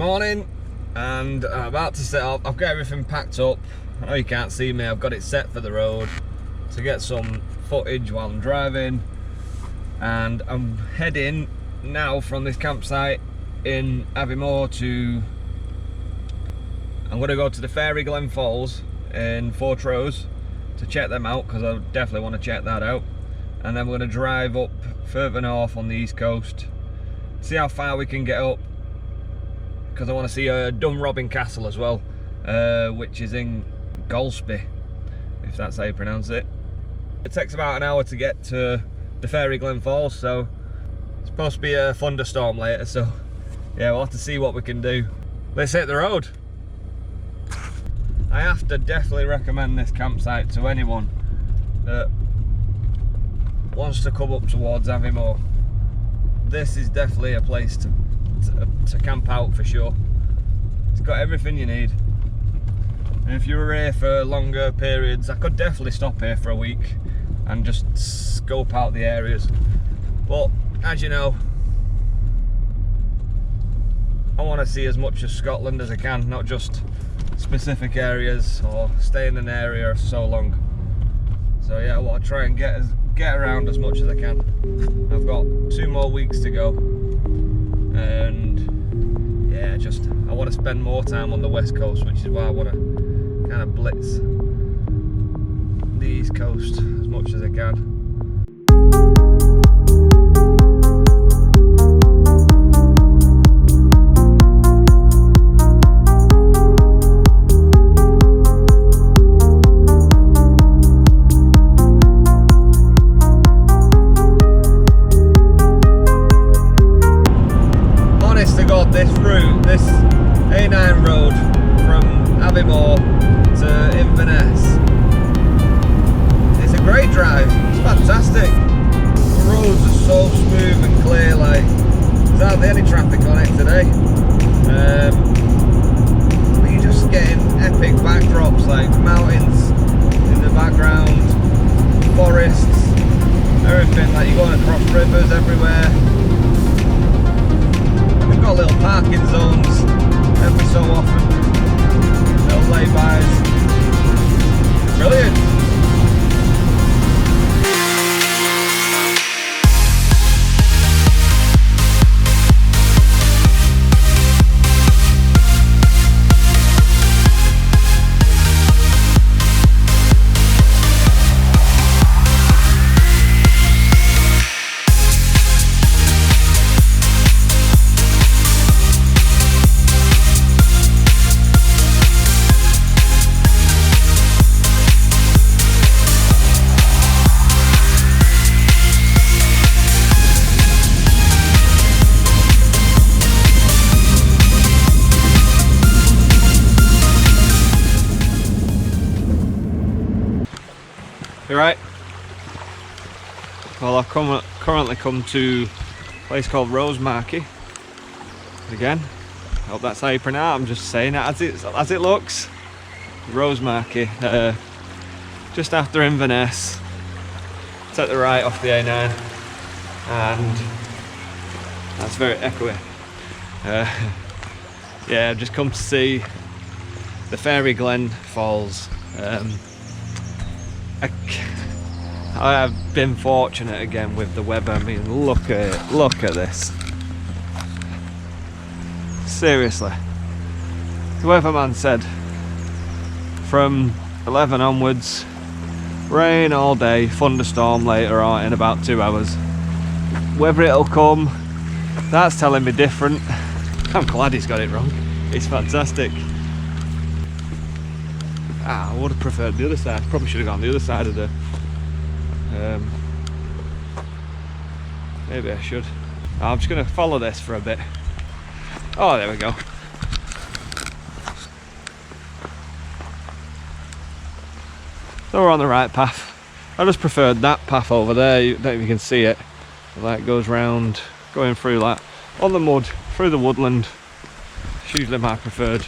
morning, and I'm about to set up. I've got everything packed up. I know you can't see me, I've got it set for the road to get some footage while I'm driving, and I'm heading now from this campsite in Aviemore to, I'm going to go to the Fairy Glen Falls in Fortrose to check them out, because I definitely want to check that out. And then we're going to drive up further north on the east coast, see how far we can get up, because I want to see Dunrobin Castle as well, which is in Golspie, if that's how you pronounce it. It takes about an hour to get to the Fairy Glen Falls, so it's supposed to be a thunderstorm later, so yeah, we'll have to see what we can do. Let's hit the road. I have to definitely recommend this campsite to anyone that wants to come up towards Aviemore. This is definitely a place to camp out for sure. It's got everything you need. And if you were here for longer periods, I could definitely stop here for a week and just scope out the areas. But as you know, I want to see as much of Scotland as I can, not just specific areas or stay in an area for so long. So yeah, I want to try and get around as much as I can. I've got 2 more weeks to go, and yeah, I want to spend more time on the west coast, which is why I want to kind of blitz the east coast as much as I can. This route, this A9 road from Aviemore to Inverness, it's a great drive, it's fantastic. The roads are so smooth and clear, like there's hardly any traffic on it today. You're just getting epic backdrops, like mountains in the background, forests, everything, like you're going across rivers everywhere. We've got little parking zones every so often, little lay-bys. Brilliant. You right? Well, I've currently come to a place called Rosemarkie. Again, I hope that's how you pronounce it. I'm just saying it as it looks. Rosemarkie, just after Inverness. Take the right off the A9, and that's very echoey. Yeah, I've just come to see the Fairy Glen Falls. I have been fortunate again with the weather. I mean, look at this. Seriously, the weatherman said from 11 onwards, rain all day, thunderstorm later on in about 2 hours. Whether it'll come, that's telling me different. I'm glad he's got it wrong. It's fantastic. I would have preferred the other side. Probably should have gone the other side of the. Maybe I should. I'm just going to follow this for a bit. Oh, there we go. So we're on the right path. I just preferred that path over there. You don't know if you can see it. The light goes round, going through that on the mud, through the woodland. It's usually my preferred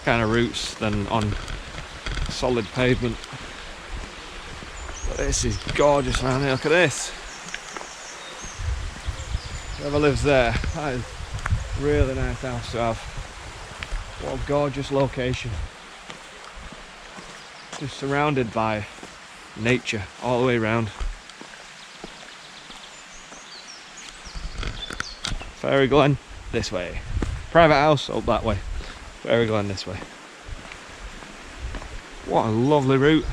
kind of routes than on solid pavement. But this is gorgeous around here. Look at this. Whoever lives there, that is a really nice house to have. What a gorgeous location. Just surrounded by nature all the way around. Fairy Glen this way. Private house up that way. Fairy Glen this way. What a lovely route.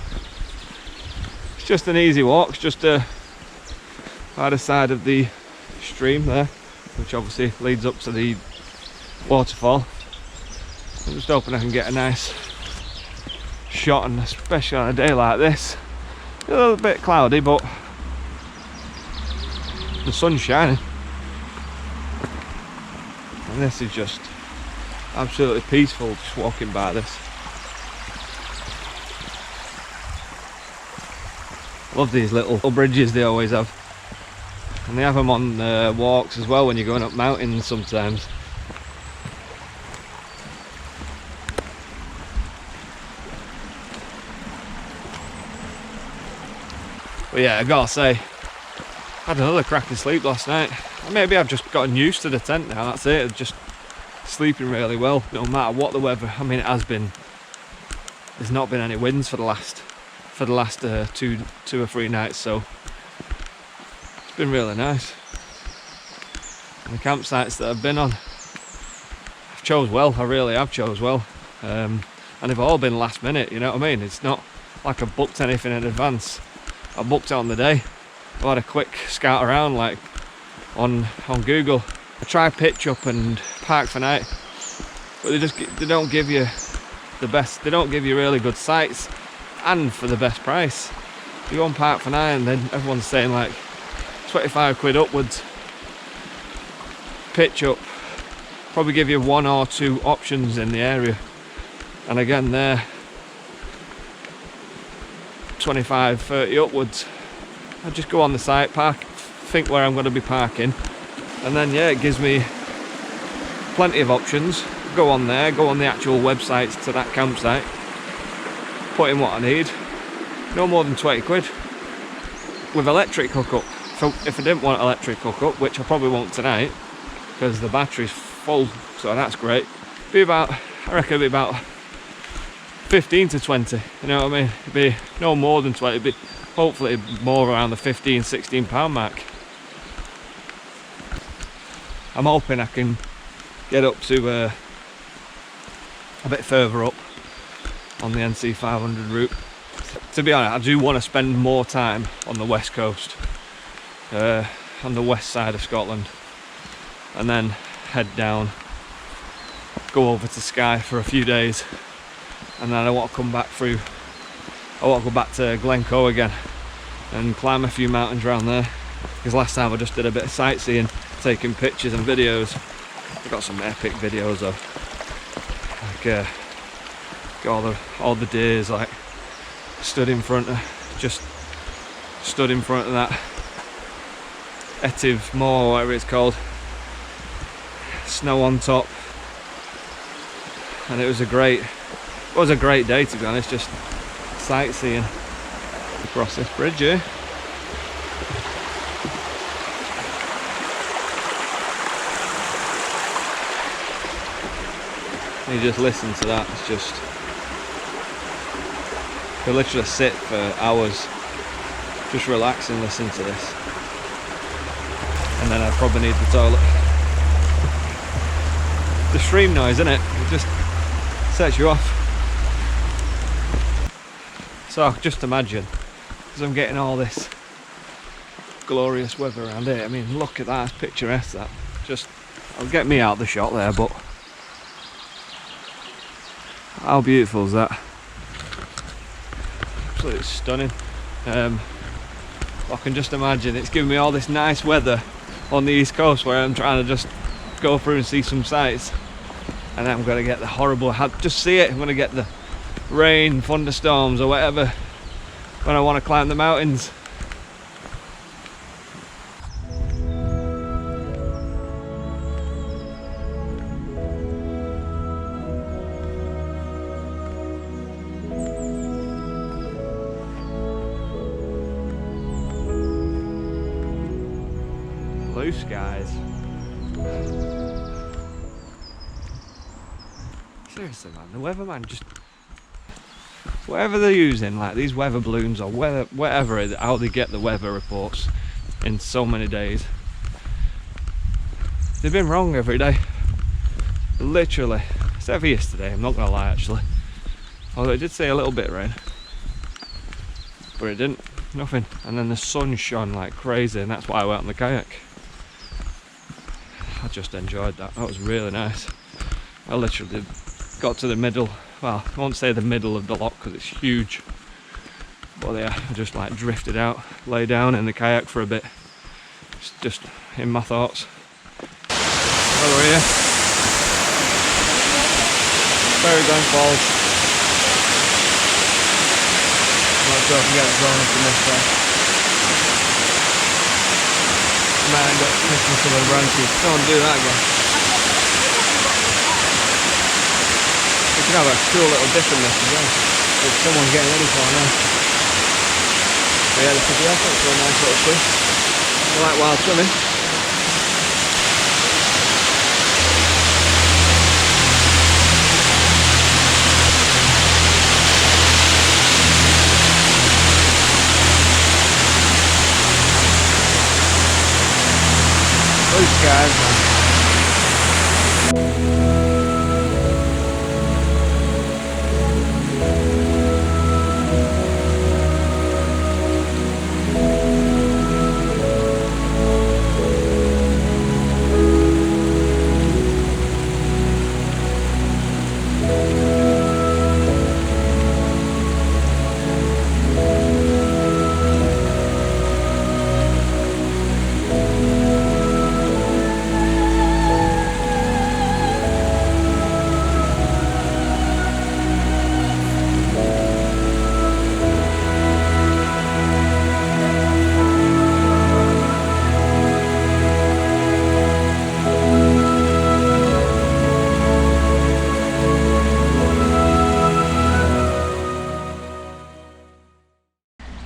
It's just an easy walk. It's just either side of the stream there, which obviously leads up to the waterfall. I'm just hoping I can get a nice shot, and especially on a day like this. A little bit cloudy, but the sun's shining. And this is just absolutely peaceful, just walking by this. Love these little bridges they always have. And they have them on walks as well when you're going up mountains sometimes. But yeah, I gotta say, I had another cracking sleep last night. Maybe I've just gotten used to the tent now, that's it. Just sleeping really well, no matter what the weather. I mean, it has been, there's not been any winds for the last two or three nights, so it's been really nice. And the campsites that I've been on, I've chose well, I really have chose well. And they've all been last minute, you know what I mean? It's not like I booked anything in advance. I booked it on the day. I had a quick scout around like on Google. I tried Pitch Up and Park for Night, but they don't give you the best. They don't give you really good sites and for the best price. You go on Park for Night and then everyone's saying like 25 quid upwards. Pitch Up probably give you one or two options in the area, and again they're 25, 30 upwards. I just go on the site, park, think where I'm going to be parking, and then yeah, it gives me plenty of options. Go on there, go on the actual websites to that campsite, put in what I need, no more than 20 quid. With electric hookup, so if I didn't want electric hookup, which I probably won't tonight because the battery's full, so that's great, I reckon it'd be about 15 to 20, you know what I mean? It'd be no more than 20, it'd be hopefully more around the 15, 16 pound mark. I'm hoping I can get up to a bit further up on the NC 500 route. To be honest, I do want to spend more time on the west coast, on the west side of Scotland, and then head down, go over to Skye for a few days, and then I want to come back through. I want to go back to Glencoe again and climb a few mountains around there, because last time I just did a bit of sightseeing, taking pictures and videos. I got some epic videos though, like all the days, like stood in front of that Etive Moor, whatever it's called, snow on top, and it was a great day, to be honest, just sightseeing across this bridge here. You just listen to that, it's just, you could literally sit for hours, just relax and listen to this. And then I'd probably need the toilet. The stream noise, isn't it? It just sets you off. So just imagine, as I'm getting all this glorious weather around here, I mean, look at that, it's picturesque that. Just, I'll get me out of the shot there, but how beautiful is that? Absolutely stunning. I can just imagine it's giving me all this nice weather on the east coast where I'm trying to just go through and see some sights, and then I'm going to get the horrible, just see it, I'm going to get the rain, thunderstorms or whatever when I want to climb the mountains. Blue skies. See seriously, man, the weatherman just, whatever they're using, like these weather balloons or whatever, how they get the weather reports in so many days, they've been wrong every day, literally, except for yesterday. I'm not gonna lie, actually, although it did say a little bit of rain, but it didn't, nothing. And then the sun shone like crazy, and that's why I went on the kayak. I just enjoyed that. That was really nice. I literally got to the middle, well, I won't say the middle of the loch because it's huge, but yeah, I just like drifted out, lay down in the kayak for a bit, just in my thoughts. Over here, Fairy Glen Falls. I'm not sure if you get it drawn up in this way. I might end up missing some of the branches. Don't do that again. You can have a cool little dip in this as well, which someone's getting ready for now. But yeah, this is the effort for a nice little swim. You like wild swimming? Blue skies, man.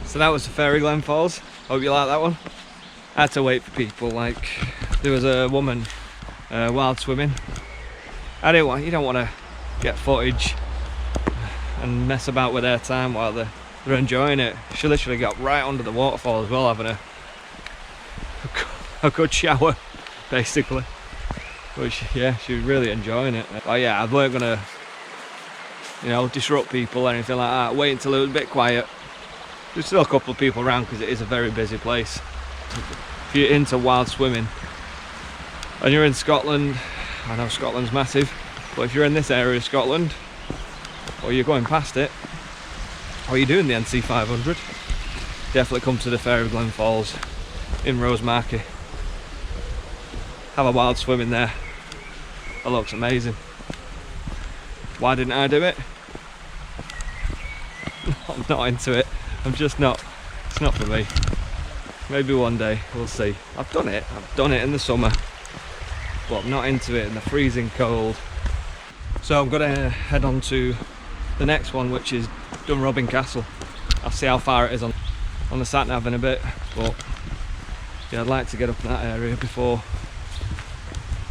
So that was the Fairy Glen Falls. Hope you like that one. I had to wait for people. Like, there was a woman wild swimming. You don't want to get footage and mess about with their time while they're enjoying it. She literally got right under the waterfall as well, having a good shower, basically. Which, yeah, she was really enjoying it. But yeah, I weren't gonna, disrupt people or anything like that. Wait until it was a bit quiet. There's still a couple of people around because it is a very busy place. If you're into wild swimming and you're in Scotland, I know Scotland's massive, but if you're in this area of Scotland, or you're going past it, or you're doing the NC 500, definitely come to the Fairy Glen Falls in Rosemarkie. Have a wild swim in there. It looks amazing. Why didn't I do it? I'm not into it. I'm just not. It's not for me. Maybe one day, we'll see. I've done it in the summer, but I'm not into it in the freezing cold. So I'm gonna head on to the next one, which is Dornoch Castle. I'll see how far it is on the sat nav in a bit, but yeah, I'd like to get up in that area before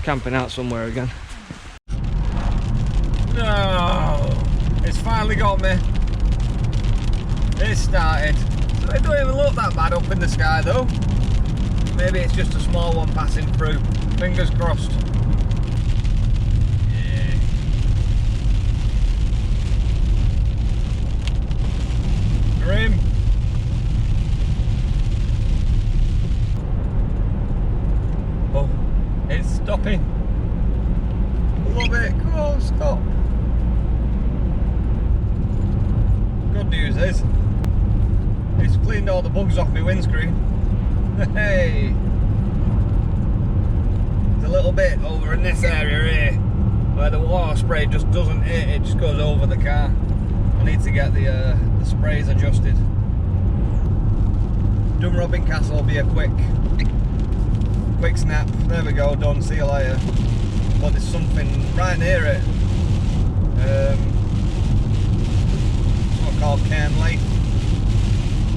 camping out somewhere again. No, it's finally got me. It started. So it don't even look that bad up in the sky though. Maybe it's just a small one passing through. Fingers crossed. Yeah. Grim. Oh, it's stopping. Love it. Come on, stop. Good news is, it's cleaned all the bugs off my windscreen. Hey! There's a little bit over in this area here where the water spray just doesn't hit, it just goes over the car. I need to get the sprays adjusted. Dornoch Castle will be a quick snap. There we go, done, see you later. But there's something right near it. Called Carn Liath.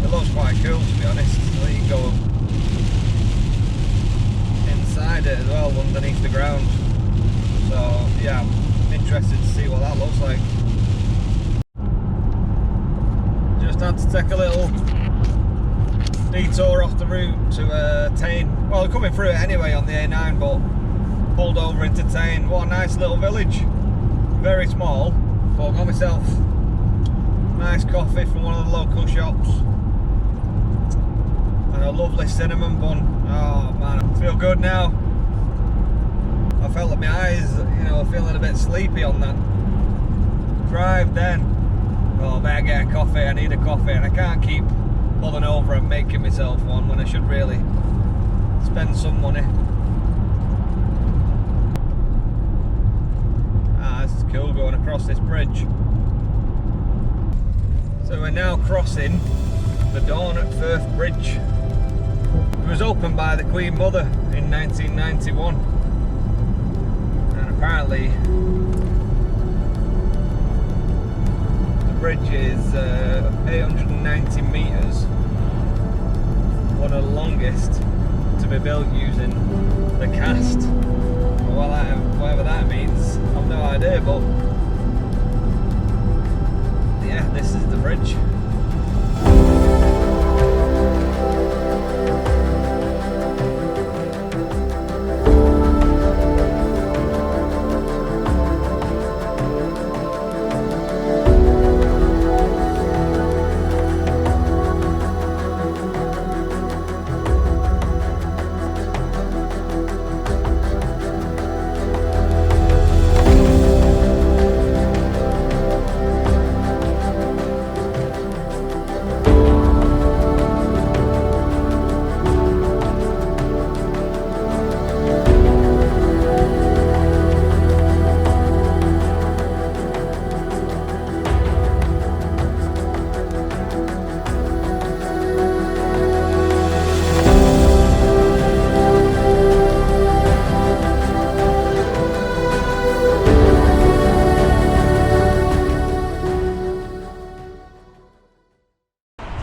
It looks quite cool, to be honest. So you can go inside it as well, underneath the ground. So yeah, I'm interested to see what that looks like. Just had to take a little detour off the route to Tain. Well, coming through it anyway on the A9, but pulled over into Tain. What a nice little village. Very small, but I got myself nice coffee from one of the local shops and a lovely cinnamon bun. Oh man, I feel good now. I felt like my eyes, you know, feeling a bit sleepy on that drive then. Oh, I better get a coffee, I need a coffee, and I can't keep pulling over and making myself one when I should really spend some money. Ah, this is cool going across this bridge. So we're now crossing the Dornoch Firth Bridge. It was opened by the Queen Mother in 1991. And apparently the bridge is 890 metres. One of the longest to be built using the cast. Well, whatever that means, I've no idea, but yeah, this is the bridge.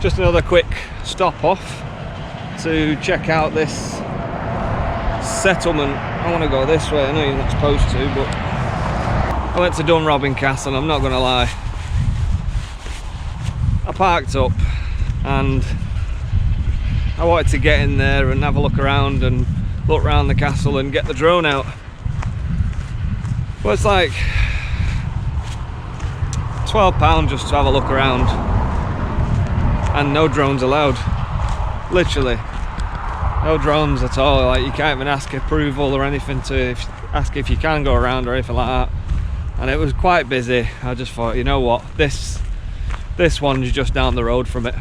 Just another quick stop off to check out this settlement. I want to go this way, I know you're not supposed to, but I went to Dunrobin Castle, and I'm not going to lie, I parked up and I wanted to get in there and have a look around and look around the castle and get the drone out. But it's like £12 just to have a look around. And no drones allowed, literally no drones at all. Like, you can't even ask approval or anything to ask if you can go around or anything like that. And it was quite busy. I just thought, you know what, this one's just down the road from it.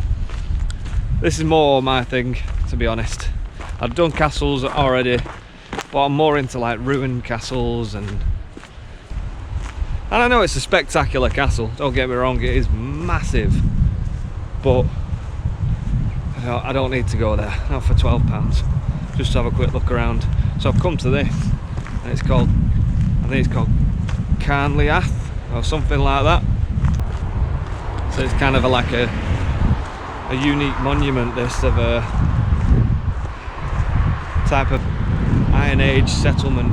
This is more my thing, to be honest. I've done castles already, but I'm more into like ruined castles, and I know it's a spectacular castle, don't get me wrong, it is massive, but I don't need to go there, not for £12, just to have a quick look around. So I've come to this, and it's called, I think it's called Carn Liath, or something like that. So it's kind of like a unique monument, this, of a type of Iron Age settlement.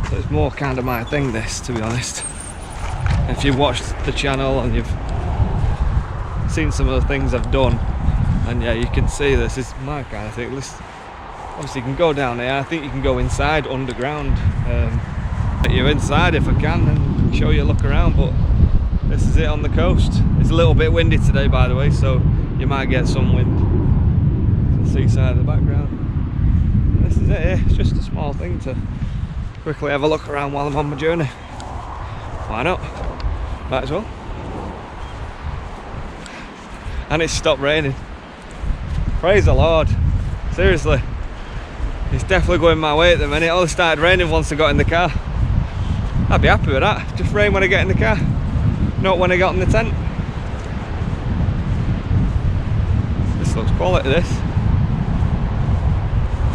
So it's more kind of my thing, this, to be honest. If you've watched the channel and you've seen some of the things I've done, and yeah, you can see this is my kind of thing. Obviously you can go down here, I think you can go inside underground. Get you inside if I can and show you a look around, but this is it on the coast. It's a little bit windy today, by the way, so you might get some wind. The seaside in the background. And this is it here. It's just a small thing to quickly have a look around while I'm on my journey. Why not? Might as well. And it's stopped raining. Praise the Lord. Seriously. It's definitely going my way at the minute. It only started raining once I got in the car. I'd be happy with that. Just rain when I get in the car, not when I got in the tent. This looks quality, this.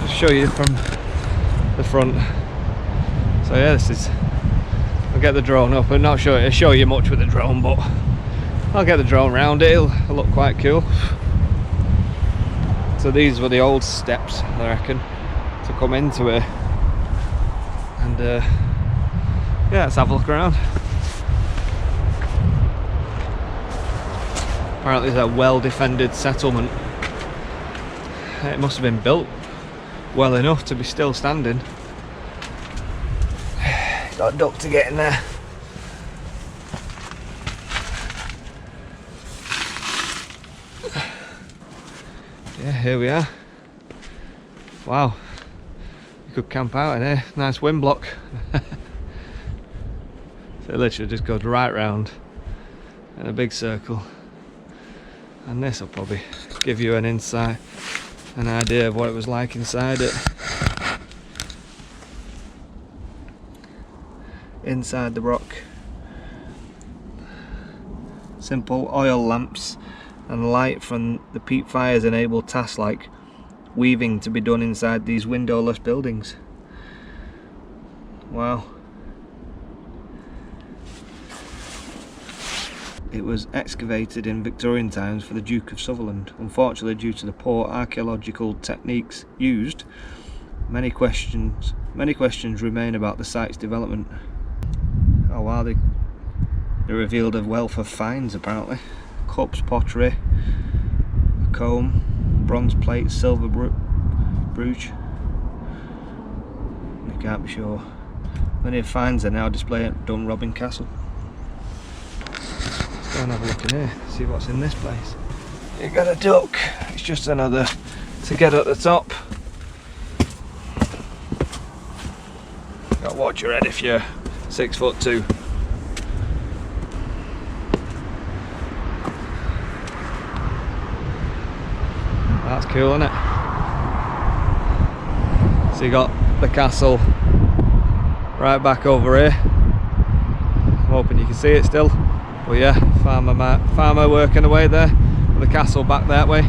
Just show you from the front. So yeah, this is, I'll get the drone up and not show you much with the drone, but I'll get the drone round it. It'll look quite cool. So these were the old steps, I reckon, to come into it. And Yeah, let's have a look around. Apparently it's a well-defended settlement. It must have been built well enough to be still standing. Got a duck to get in there. Yeah, here we are. Wow, you could camp out in here. Nice wind block. So it literally just goes right round in a big circle. And this will probably give you an insight, an idea of what it was like inside it. Inside the rock, simple oil lamps and light from the peat fires enable tasks like weaving to be done inside these windowless buildings. Wow. It was excavated in Victorian times for the Duke of Sutherland. Unfortunately, due to the poor archaeological techniques used, many questions remain about the site's development. Oh wow, they revealed a wealth of finds apparently. Cups, pottery, a comb, bronze plates, silver brooch. You can't be sure. Many of the finds are now displayed at Dunrobin Castle. Go and have a look in here, see what's in this place. You got a duck, it's just another to get at the top. Got to watch your head if you're 6'2". That's cool, isn't it? So you got the castle right back over here. I'm hoping you can see it still. But yeah, farmer working away there, the castle back that way,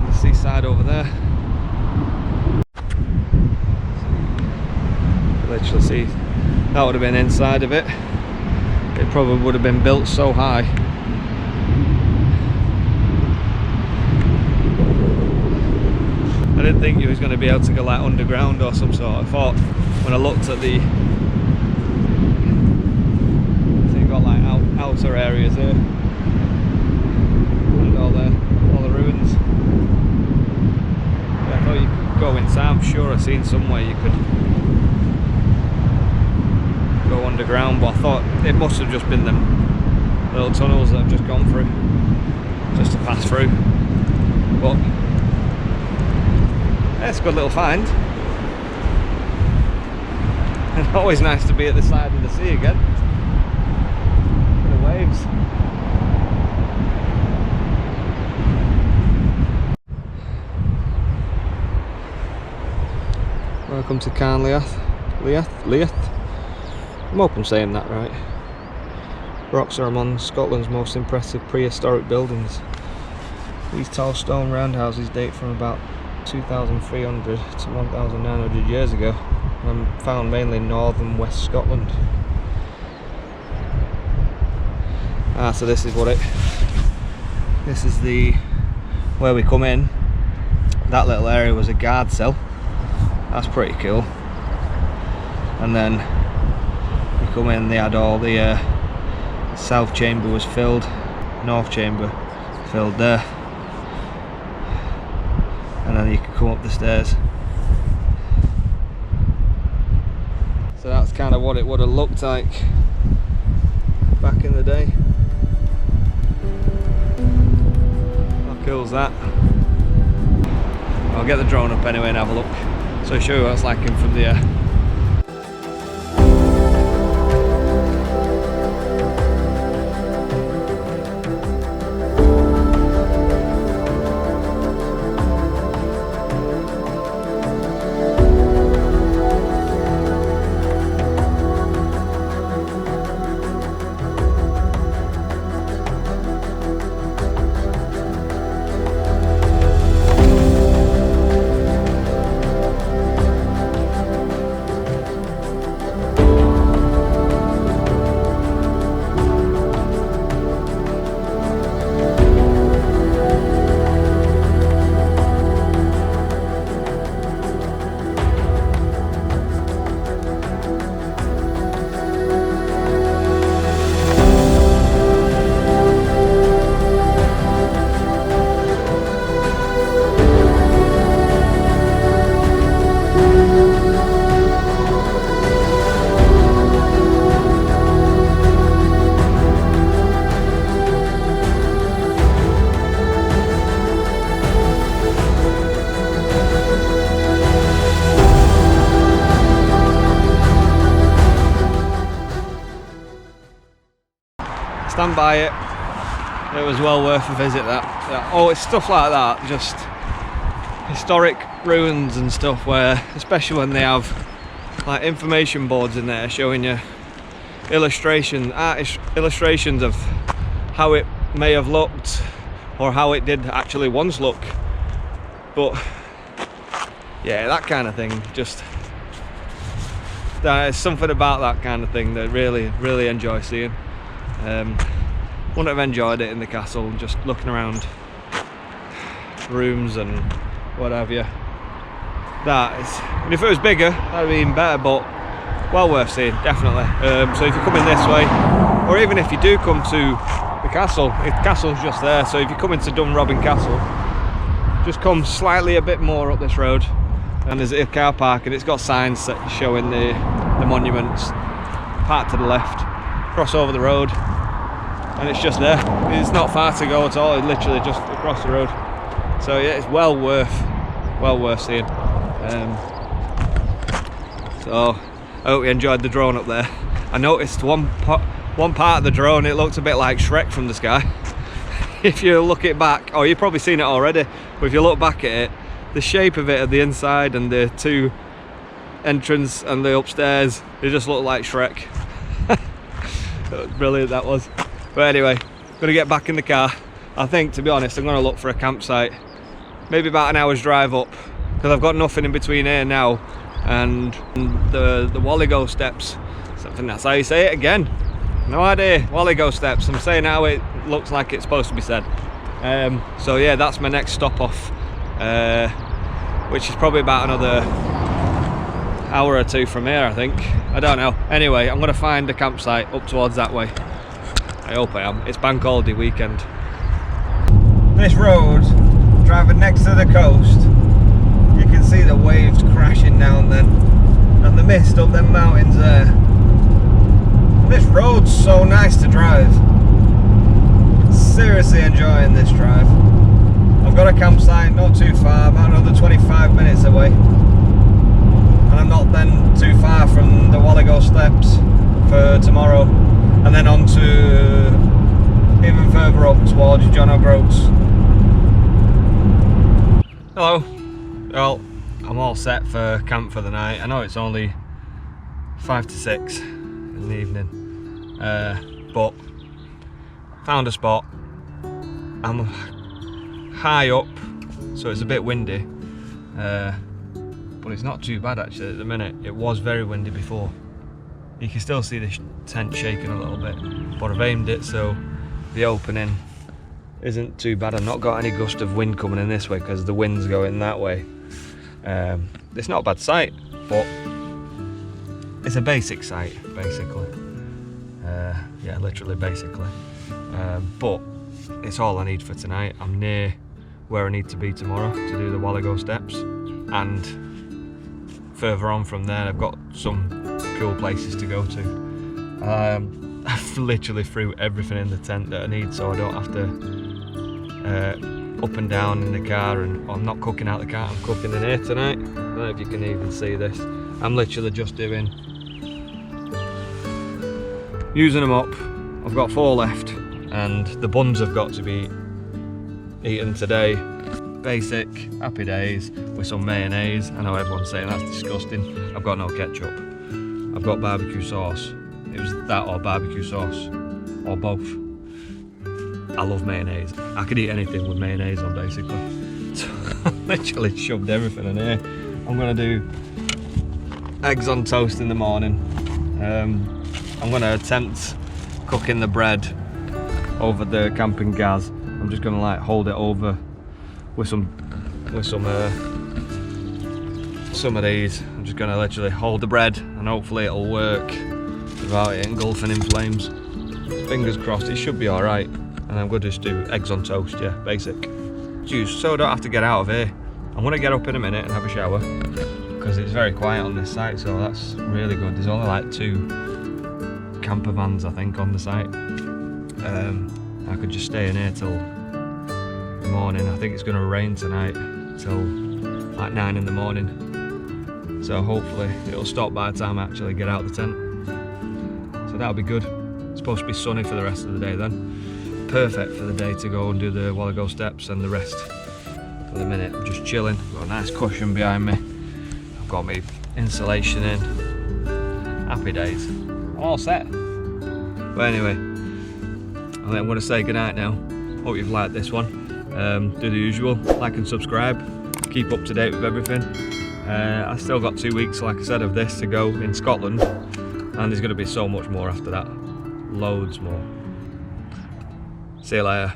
the seaside over there. Literally see, that would have been inside of it. It probably would have been built so high. I didn't think you was going to be able to go like underground or some sort. I thought when I looked at the like outer areas here and all the ruins. Yeah, I thought you could go inside. I'm sure I've seen somewhere you could go underground, but I thought it must have just been them little tunnels that I've just gone through just to pass through. But yeah, it's a good little find. And always nice to be at the side of the sea again. Waves. Welcome to Carn Liath. Liath? I hope I'm saying that right. Rocks are among Scotland's most impressive prehistoric buildings. These tall stone roundhouses date from about 2,300 to 1,900 years ago and found mainly in northern West Scotland. So this is this is where we come in. That little area was a guard cell. That's pretty cool. And then we come in, they had all the south chamber was filled, north chamber filled there. And then you can come up the stairs. So that's kind of what it would have looked like back in the day. Cool's that. I'll get the drone up anyway and have a look, so I'll show you what it's like in from the air. stand by it. It was well worth a visit, that. Oh, it's stuff like that, just historic ruins and stuff, where, especially when they have like information boards in there showing you illustrations of how it may have looked or how it did actually once look. But yeah, that kind of thing, just there's something about that kind of thing that really enjoy seeing. Wouldn't have enjoyed it in the castle, just looking around rooms and what have you. And if it was bigger, that'd be even better, but well worth seeing, definitely. So if you're coming this way, or even if you do come to the castle, the castle's just there, so if you're coming to Dunrobin Castle, just come slightly a bit more up this road, and there's a car park, and it's got signs showing the monuments. Park to the left, cross over the road, and it's just there. It's not far to go at all, it's literally just across the road. So yeah, it's well worth seeing. So I hope you enjoyed the drone up there. I noticed one part of the drone, it looked a bit like Shrek from the sky. If you look it back, or you've probably seen it already, but if you look back at it, the shape of it at the inside and the two entrance and the upstairs, it just looked like Shrek. That was brilliant, that was. But anyway, I'm gonna get back in the car. I think, to be honest, I'm gonna look for a campsite, maybe about an hour's drive up, because I've got nothing in between here now and the Walligo steps. Something, that's how you say it again. No idea. Walligo steps. I'm saying how it looks like it's supposed to be said. So yeah, that's my next stop off, which is probably about another hour or two from here, I think. I don't know. Anyway, I'm gonna find a campsite up towards that way. I hope I am. It's bank holiday weekend. This road, driving next to the coast, you can see the waves crashing down then, and the mist up them mountains there. And this road's so nice to drive. Seriously enjoying this drive. I've got a campsite not too far, about another 25 minutes away, and I'm not then too far from the Walligo steps for tomorrow, and then on to even further up towards John O'Groats. Hello. Well, I'm all set for camp for the night. I know it's only 5 to 6 in the evening, but found a spot. I'm high up, so it's a bit windy, but it's not too bad actually at the minute. It was very windy before. You can still see the tent shaking a little bit, but I've aimed it so the opening isn't too bad. I've not got any gust of wind coming in this way because the wind's going that way. It's not a bad site, but it's a basic site basically. Yeah, literally basically. But it's all I need for tonight. I'm near where I need to be tomorrow to do the Walligo steps, and further on from there I've got some cool places to go to. I've literally threw everything in the tent that I need, so I don't have to up and down in the car, and I'm not cooking out the car, I'm cooking in here tonight. I don't know if you can even see this. I'm literally just using them up. I've got 4 left, and the buns have got to be eaten today. Basic, happy days with some mayonnaise. I know everyone's saying that's disgusting. I've got no ketchup. I've got barbecue sauce. It was that or barbecue sauce, or both. I love mayonnaise. I could eat anything with mayonnaise on, basically. So I literally shoved everything in here. I'm gonna do eggs on toast in the morning. I'm gonna attempt cooking the bread over the camping gas. I'm just gonna like hold it over with some of these. I'm just gonna literally hold the bread, and hopefully it'll work without it engulfing in flames. Fingers crossed, it should be all right. And I'm going to just do eggs on toast, yeah, basic. Juice, so I don't have to get out of here. I'm going to get up in a minute and have a shower, because it's very quiet on this site, so that's really good. There's only like 2 camper vans, I think, on the site. I could just stay in here till the morning. I think it's going to rain tonight till like 9 in the morning. So hopefully it'll stop by the time I actually get out the tent. So that'll be good. supposed to be sunny for the rest of the day then. Perfect for the day to go and do the Wallago steps and the rest. For the minute, I'm just chilling. Got a nice cushion behind me. I've got my insulation in. Happy days. I'm all set. But anyway, I think I'm going to say goodnight now. Hope you've liked this one. Do the usual, like and subscribe. Keep up to date with everything. I still got 2 weeks, like I said, of this to go in Scotland. And there's going to be so much more after that. Loads more. See you later.